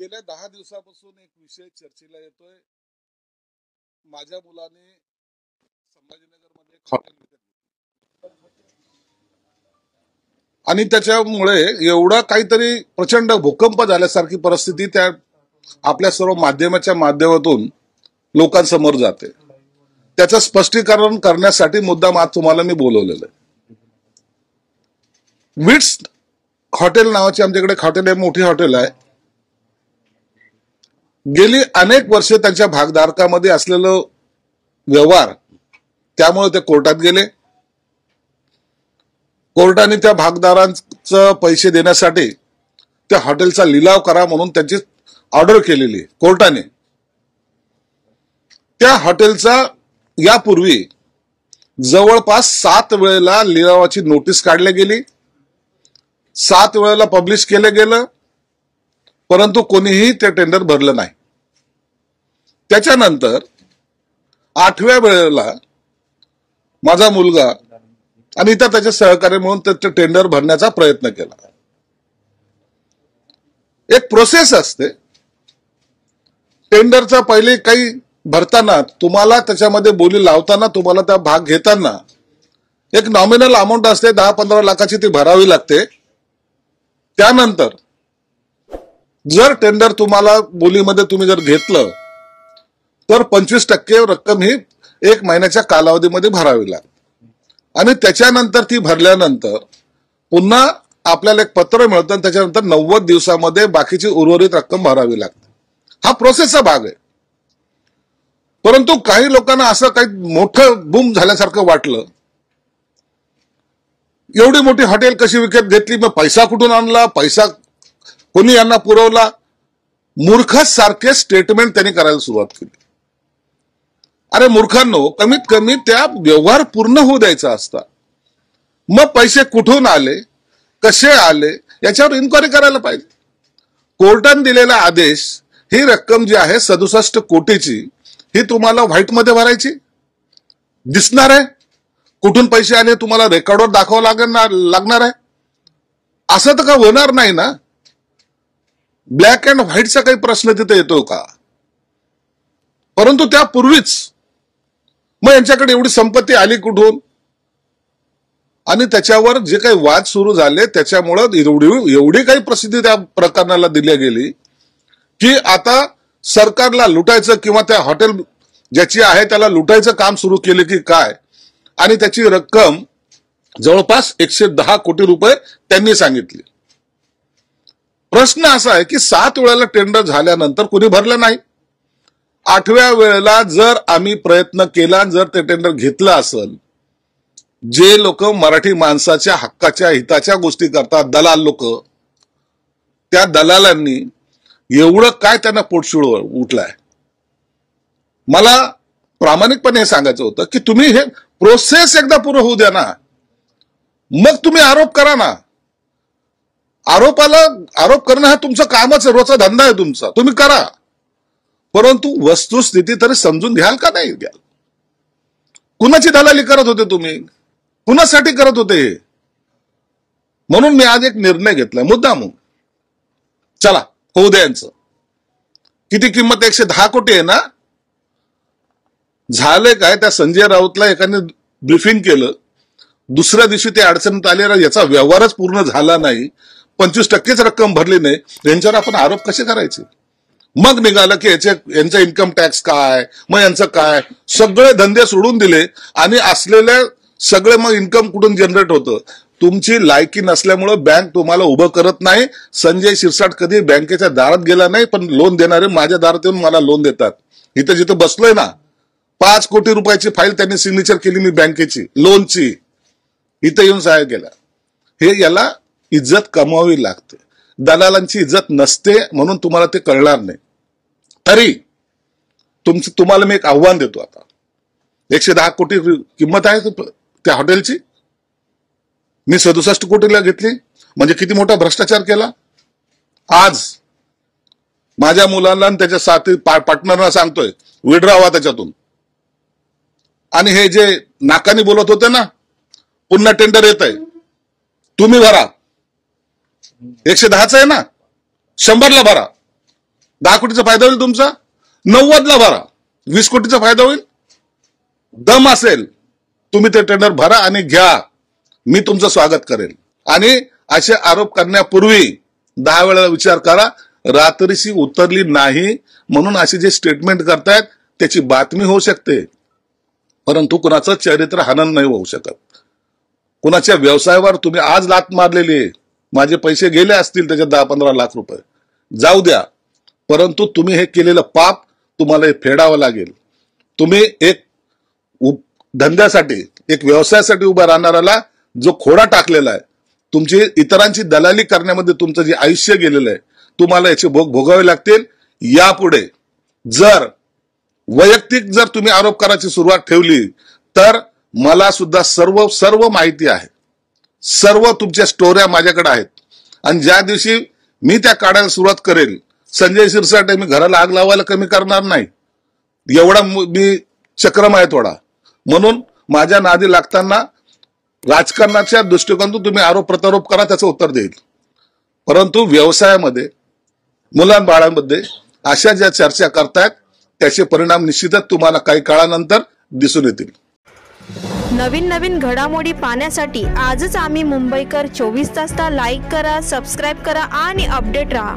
गेल्या 10 दिवसापासून एक विषय चर्चेला येतोय. माझ्या मुलाने संभाजीनगरमध्ये एक हॉटेल विकत घेतलं आणि त्याच्यामुळे एवढा काहीतरी प्रचंड भूकंप झाल्यासारखी परिस्थिती त्या आपल्या सर्व माध्यमाच्या माध्यमातून लोकांसमोर जाते. त्याचं स्पष्टीकरण करण्यासाठी मुद्दाम आज तुम्हाला मी बोलवलेलं आहे. विट्स हॉटेल नावाची आमच्याकडे हॉटेल आहे, मोठी हॉटेल आहे. गेली अनेक वर्षे त्यांच्या भागधारकामध्ये असलेलं व्यवहार, त्यामुळे ते कोर्टात गेले. कोर्टाने त्या भागधारकांचं पैसे देण्यासाठी त्या हॉटेलचा लिलाव करा म्हणून त्यांची ऑर्डर केलेली कोर्टाने. त्या हॉटेलचा यापूर्वी जवळपास 7 वेळेला लिलावाची नोटीस काढली गेली, 7 वेळेला पब्लिश केलं गेलं, परंतु कोणीही ते टेंडर भरलं नाही. त्याच्यानंतर 8व्या वेळेला माझा मुलगा आणि इतर त्याचे सहकारी म्हणून ते टेंडर भरण्याचा प्रयत्न केला. एक प्रोसेस असते टेंडरचा. पहिले काही भरताना तुम्हाला त्याच्यामध्ये बोली लावताना तुम्हाला त्या भाग घेताना एक नॉमिनल अमाऊंट असते, 10-15 लाखाची ती भरावी लागते. त्यानंतर जर टेंडर तुम्हाला बोलीमध्ये तुम्ही जर घेतलं तर 25% रक्कम ही 1 महिन्याच्या कालावधीमध्ये भरावी लागते. आणि त्याच्यानंतर ती भरल्यानंतर पुन्हा आपल्याला एक पत्र मिळतं आणि त्याच्यानंतर 90 दिवसामध्ये बाकीची उर्वरित रक्कम भरावी लागते. हा प्रोसेसचा भाग आहे. परंतु काही लोकांना असं काही मोठं बूम झाल्यासारखं वाटलं. एवढी मोठी हॉटेल कशी विकत घेतली, मग पैसा कुठून आणला, पैसा कोणी यांना पुरवला, मूर्खासारखे स्टेटमेंट त्यांनी करायला सुरुवात केली. अरे मूर्खांनो, कमीत कमी त्या व्यवहार पूर्ण होऊ द्यायचा असता. मग पैसे कुठून आले, कसे आले याच्यावर इन्क्वायरी करायला पाहिजे. कोर्टाने दिलेला आदेश, ही रक्कम जी आहे 67 कोटीची, ही तुम्हाला व्हाईट मध्ये भरायची दिसणार आहे. कुठून पैसे आले तुम्हाला रेकॉर्डवर दाखवावं लागणार आहे. असं तर का होणार नाही ना. ब्लॅक अँड व्हाईटचा काही प्रश्न तिथे येतो का? परंतु त्यापूर्वीच मग यांच्याकडे एवढी संपत्ती आली कुठून, आणि त्याच्यावर जे काही वाद सुरू झाले त्याच्यामुळे एवढी काही प्रसिद्धी त्या प्रकरणाला दिली गेली की आता सरकारला लुटायचं किंवा त्या हॉटेल ज्याची आहे त्याला लुटायचं काम सुरू केले की काय. आणि त्याची रक्कम जवळपास 110 कोटी रुपये त्यांनी सांगितली. प्रश्न असा आहे की 7 वेळेला टेंडर झाल्यानंतर कुणी भरलं नाही. 8व्या वेळेला जर आम्ही प्रयत्न केला, जर ते टेंडर घेतलं असेल, जे लोक मराठी माणसाच्या हक्काच्या हिताच्या गोष्टी करतात, दलाल लोक, त्या दलालांनी एवढं काय त्यांना पोटशूळ उठलाय. मला प्रामाणिकपणे हे सांगायचं होतं की तुम्ही हे प्रोसेस एकदा पूर्ण होऊ द्या ना, मग तुम्ही आरोप करा ना. आरोप करणं हा तुमचं कामच आहे, रोजचा धंदा आहे तुमचा, तुम्ही करा. परंतु वस्तुस्थिती तरी समजून घ्याल का नाही घ्याल. कुणाची दलाली करत होते तुम्ही, कुणासाठी करत होते. म्हणून मी आज एक निर्णय घेतलाय मुद्दाम, चला होऊ द्या यांचं. किती किंमत, 110 कोटी आहे ना. झाले काय, त्या संजय राऊतला एकाने ब्रीफिंग केलं, दुसऱ्या दिवशी ते अडचणीत आले, याचा व्यवहारच पूर्ण झाला नाही, 25%च रक्कम भरली नाही, यांच्यावर आपण आरोप कसे करायचे. मग निघालं की यांचा इन्कम टॅक्स काय, मग यांचं काय, सगळे धंदे सोडून दिले आणि असलेले सगळे मग इन्कम कुठून जनरेट होतं. तुमची लायकी नसल्यामुळे बँक तुम्हाला उभं करत नाही. संजय शिरसाट कधी बँकेच्या दारात गेला नाही, पण लोन देणारे माझ्या दारात येऊन मला लोन देतात. इथं जिथं बसलोय ना, 5 कोटी रुपयाची फाईल त्यांनी सिग्नेचर केली मी बँकेची लोनची, इथं येऊन सहाय्य केला. हे याला इज्जत कमवावी लागते. दलालांची इज्जत नसते म्हणून तुम्हाला ते कळणार नाही. तरी तुम्हाला मी एक आव्हान देतो. आता 110 कोटी किंमत आहे त्या हॉटेलची, मी 67 कोटीला घेतली, म्हणजे किती मोठा भ्रष्टाचार केला. आज माझ्या मुलांना आणि त्याच्या साथी पार्टनरना सांगतोय विड्रॉ व्हा त्याच्यातून. आणि हे जे नाकानी बोलत होते ना, पुन्हा टेंडर येत आहे, तुम्ही भरा. 110च आहे ना, 100ला भरा. 10 कोटीचा फायदा होईल तुमचा, 90ला भरा, 20 कोटीचा फायदा होईल. दम असेल तुम्ही ते टेंडर भरा आणि घ्या, मी तुमचं स्वागत करेल. आणि असे आरोप करण्यापूर्वी 10 वेळा विचार करा. रात्रीशी उतरली नाही म्हणून असे जे स्टेटमेंट करतायत त्याची बातमी होऊ शकते, परंतु कुणाचं चरित्र हनन नाही होऊ शकत. कुणाच्या व्यवसायावर तुम्ही आज लात मारलेली आहे, माझे पैसे गेले असतील त्याच्यात 10-15 लाख रुपये, जाऊ द्या, परंतु तुम्ही हे केलेलं पाप तुम्हाला हे फेडावं लागेल. तुम्ही एक धंद्यासाठी, एक व्यवसायासाठी उभा राहणाऱ्याला जो खोडा टाकलेला आहे, तुमची इतरांची दलाली करण्यामध्ये तुमचं जे आयुष्य गेलेलं आहे, तुम्हाला याचे भोग भोगावे लागतील. यापुढे जर वैयक्तिक जर तुम्ही आरोप करायची सुरुवात ठेवली तर मला सुद्धा सर्व माहिती आहे, सर्व तुमच्या स्टोऱ्या माझ्याकडे आहेत. आणि ज्या दिवशी मी त्या काढायला सुरुवात करेल, संजय शिरसाटे मी घराला आग लावायला कमी करणार नाही, एवढा मी चक्रम आहे थोडा. म्हणून माझ्या नादी लागताना राजकारणाच्या दृष्टिकोनातून तुम्ही आरोप प्रत्यारोप करा, त्याचं उत्तर देईल. परंतु व्यवसायामध्ये मुलांबाळांमध्ये अशा ज्या चर्चा करतायत त्याचे परिणाम निश्चितच तुम्हाला काही काळानंतर दिसून येतील. नवीन घडामोडी पाहण्यासाठी आजच आम्ही मुंबईकर 24 तासला लाईक करा, सबस्क्राईब करा आणि अपडेट रहा.